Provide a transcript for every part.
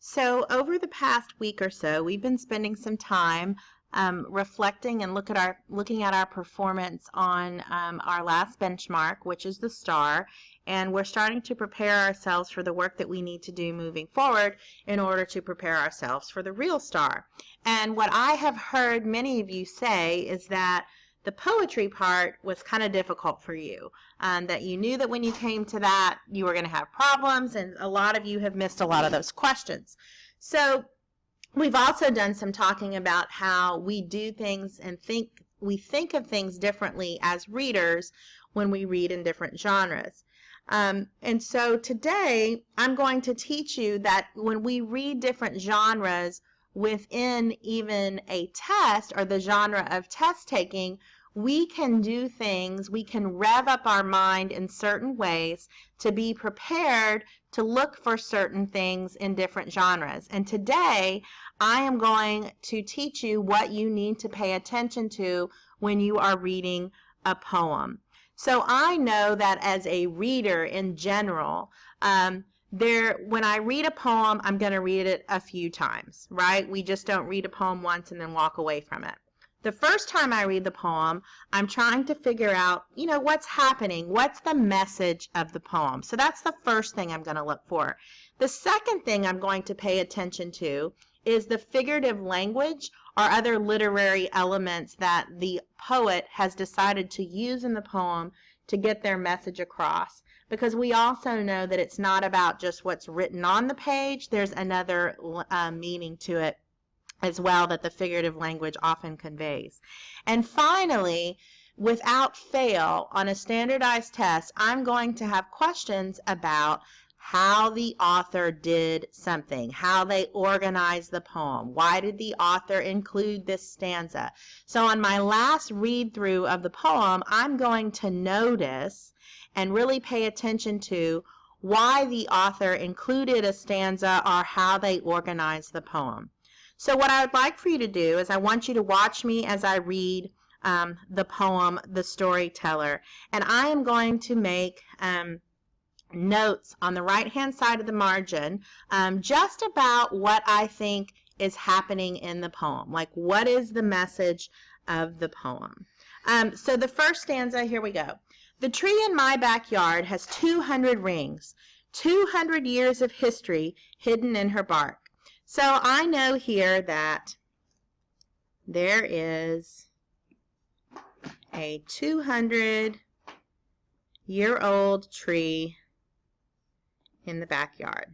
So over the past week or so, we've been spending some time reflecting and looking at our performance on our last benchmark, which is the star, and we're starting to prepare ourselves for the work that we need to do moving forward in order to prepare ourselves for the real star. And what I have heard many of you say is that the poetry part was kind of difficult for you, that you knew that when you came to that you were going to have problems, and a lot of you have missed a lot of those questions. So we've also done some talking about how we do things and we think of things differently as readers when we read in different genres. And so today I'm going to teach you that when we read different genres within even a test or the genre of test taking, we can do things, we can rev up our mind in certain ways to be prepared to look for certain things in different genres. And today I am going to teach you what you need to pay attention to when you are reading a poem. So I know that as a reader in general, when I read a poem, I'm going to read it a few times, right? We just don't read a poem once and then walk away from it. The first time I read the poem, I'm trying to figure out, what's happening? What's the message of the poem? So that's the first thing I'm going to look for. The second thing I'm going to pay attention to is the figurative language or other literary elements that the poet has decided to use in the poem to get their message across. Because we also know that it's not about just what's written on the page. There's another meaning to it as well that the figurative language often conveys. And finally, without fail, on a standardized test, I'm going to have questions about how the author did something, how they organized the poem. Why did the author include this stanza? So on my last read through of the poem, I'm going to notice and really pay attention to why the author included a stanza or how they organized the poem. So what I would like for you to do is I want you to watch me as I read the poem, The Storyteller. And I am going to make notes on the right-hand side of the margin just about what I think is happening in the poem. Like, what is the message of the poem? So the first stanza, here we go. The tree in my backyard has 200 rings, 200 years of history hidden in her bark. So I know here that there is a 200-year-old tree in the backyard.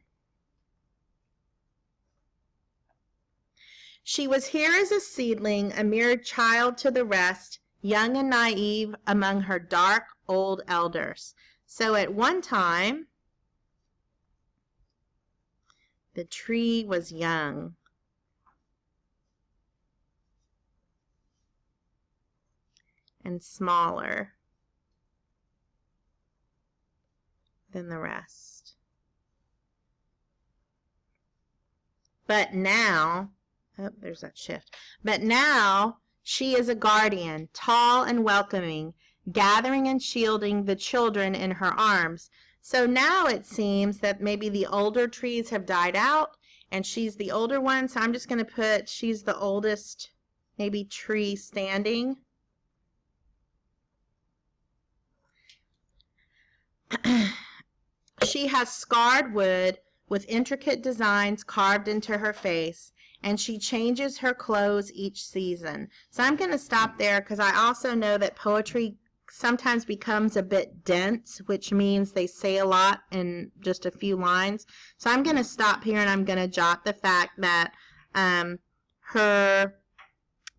She was here as a seedling, a mere child to the rest, young and naive among her dark old elders. So at one time, the tree was young. And smaller than the rest. But now, there's that shift. But now she is a guardian, tall and welcoming, gathering and shielding the children in her arms. So now it seems that maybe the older trees have died out and she's the older one. So I'm just going to put she's the oldest maybe tree standing. She has scarred wood with intricate designs carved into her face, and she changes her clothes each season. So I'm going to stop there because I also know that poetry sometimes becomes a bit dense, which means they say a lot in just a few lines. So I'm going to stop here and I'm going to jot the fact that her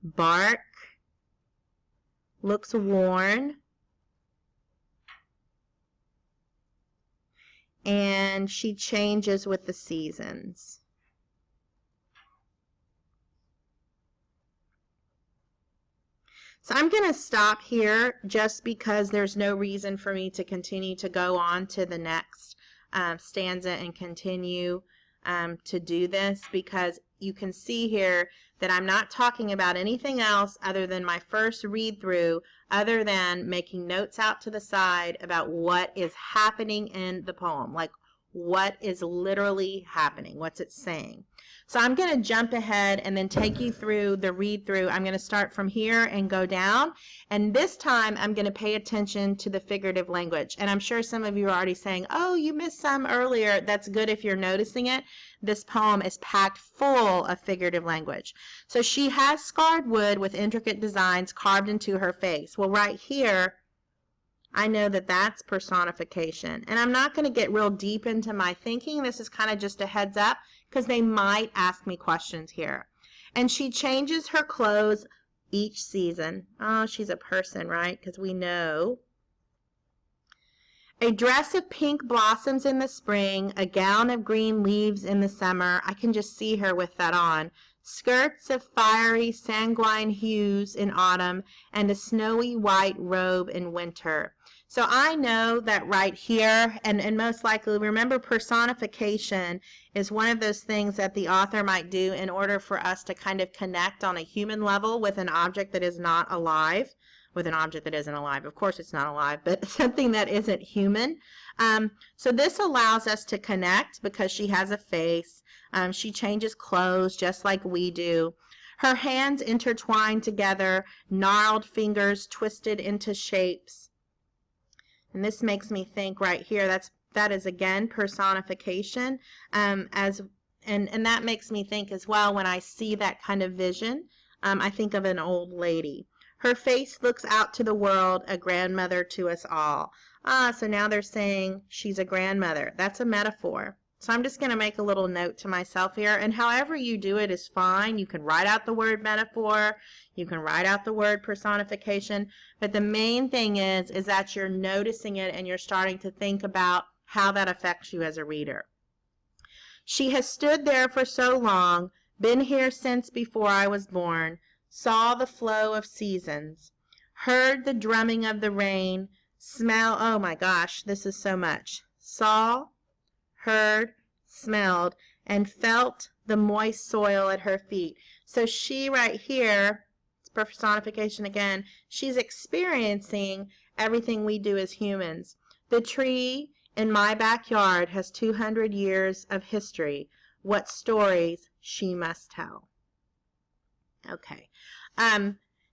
bark looks worn and she changes with the seasons. So I'm going to stop here just because there's no reason for me to continue to go on to the next stanza and continue to do this, because you can see here that I'm not talking about anything else other than my first read through, other than making notes out to the side about what is happening in the poem. Like, what is literally happening. What's it saying? So I'm going to jump ahead and then take you through the read through. I'm going to start from here and go down. And this time I'm going to pay attention to the figurative language. And I'm sure some of you are already saying, oh, you missed some earlier. That's good if you're noticing it. This poem is packed full of figurative language. So she has scarred wood with intricate designs carved into her face. Well, right here, I know that that's personification. And I'm not going to get real deep into my thinking. This is kind of just a heads up because they might ask me questions here. And she changes her clothes each season. Oh, she's a person, right? Because we know. A dress of pink blossoms in the spring, a gown of green leaves in the summer. I can just see her with that on. Skirts of fiery, sanguine hues in autumn, and a snowy white robe in winter. So I know that right here, and most likely, remember, personification is one of those things that the author might do in order for us to kind of connect on a human level with an object that is not alive. With an object that isn't alive. Of course it's not alive, but something that isn't human. So this allows us to connect because she has a face. She changes clothes just like we do. Her hands intertwined together, gnarled fingers twisted into shapes. And this makes me think right here, that is again personification. And that makes me think as well, when I see that kind of vision, I think of an old lady. Her face looks out to the world, a grandmother to us all. So now they're saying she's a grandmother. That's a metaphor. So I'm just going to make a little note to myself here. And however you do it is fine. You can write out the word metaphor. You can write out the word personification. But the main thing is that you're noticing it and you're starting to think about how that affects you as a reader. She has stood there for so long, been here since before I was born, saw the flow of seasons, heard the drumming of the rain, smell, oh my gosh, this is so much. Saw, heard, smelled, and felt the moist soil at her feet. So she right here, it's personification again, she's experiencing everything we do as humans. The tree in my backyard has 200 years of history. What stories she must tell. Okay.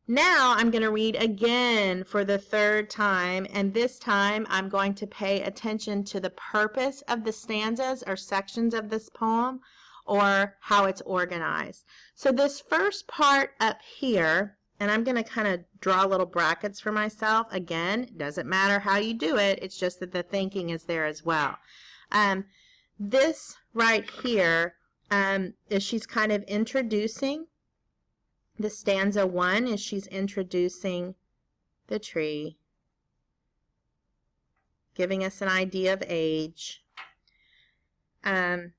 Now I'm going to read again for the third time, and this time I'm going to pay attention to the purpose of the stanzas or sections of this poem, or how it's organized. So this first part up here, and I'm going to kind of draw little brackets for myself. Again, it doesn't matter how you do it, it's just that the thinking is there as well. This right here is she's kind of introducing. The stanza 1 is she's introducing the tree, giving us an idea of age. At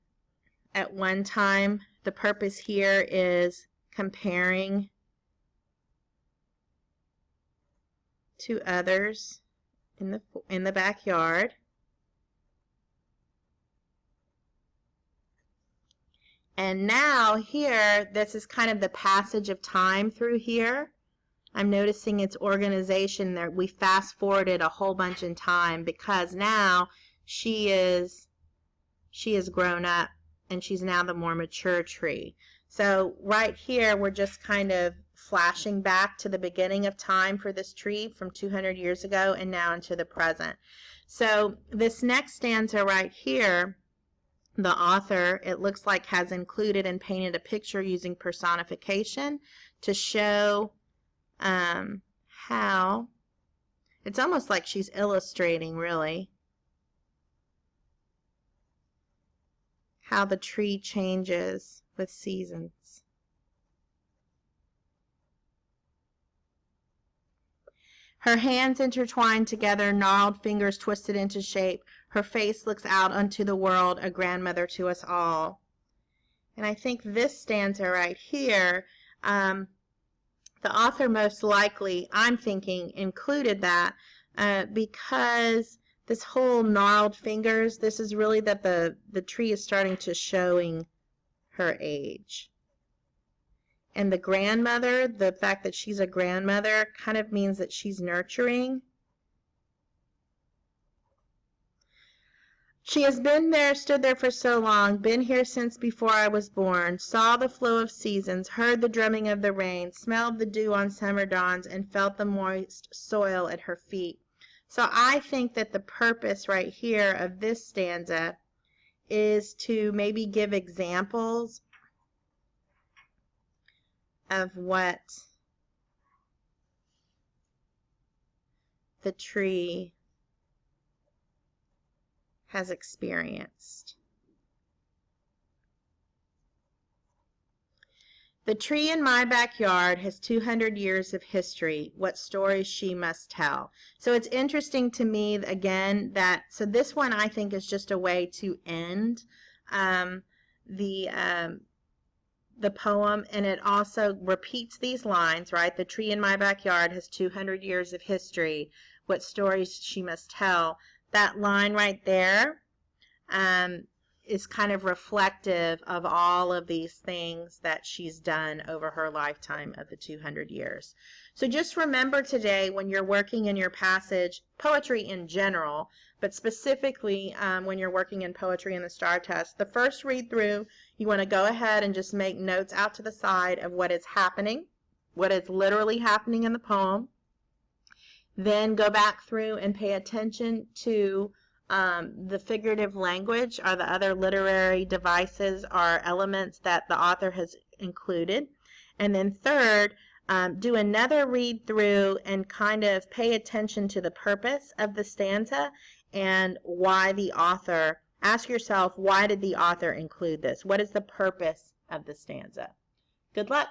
one time, the purpose here is comparing to others in the backyard. And now here, this is kind of the passage of time through here. I'm noticing its organization there. We fast forwarded a whole bunch in time because now she is grown up and she's now the more mature tree. So right here, we're just kind of flashing back to the beginning of time for this tree from 200 years ago and now into the present. So this next stanza right here, the author, it looks like, has included and painted a picture using personification to show how, it's almost like she's illustrating, really, how the tree changes with seasons. Her hands intertwined together, gnarled fingers twisted into shape. Her face looks out unto the world, a grandmother to us all. And I think this stanza right here, the author most likely, I'm thinking, included that because this whole gnarled fingers, this is really that the tree is starting to showing her age. And the grandmother, the fact that she's a grandmother kind of means that she's nurturing. She has been there, stood there for so long, been here since before I was born, saw the flow of seasons, heard the drumming of the rain, smelled the dew on summer dawns, and felt the moist soil at her feet. So I think that the purpose right here of this stanza is to maybe give examples of what the tree has experienced. The tree in my backyard has 200 years of history. What stories she must tell. So it's interesting to me, again, that, so this one I think is just a way to end the poem, and it also repeats these lines, right? The tree in my backyard has 200 years of history. What stories she must tell. That line right there is kind of reflective of all of these things that she's done over her lifetime of the 200 years. So just remember today, when you're working in your passage, poetry in general, but specifically when you're working in poetry in the STAR test, the first read through, you want to go ahead and just make notes out to the side of what is happening, what is literally happening in the poem. Then go back through and pay attention to the figurative language, or the other literary devices or elements that the author has included. And then third, do another read through and kind of pay attention to the purpose of the stanza and why the author, ask yourself, why did the author include this? What is the purpose of the stanza? Good luck.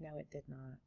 No, it did not.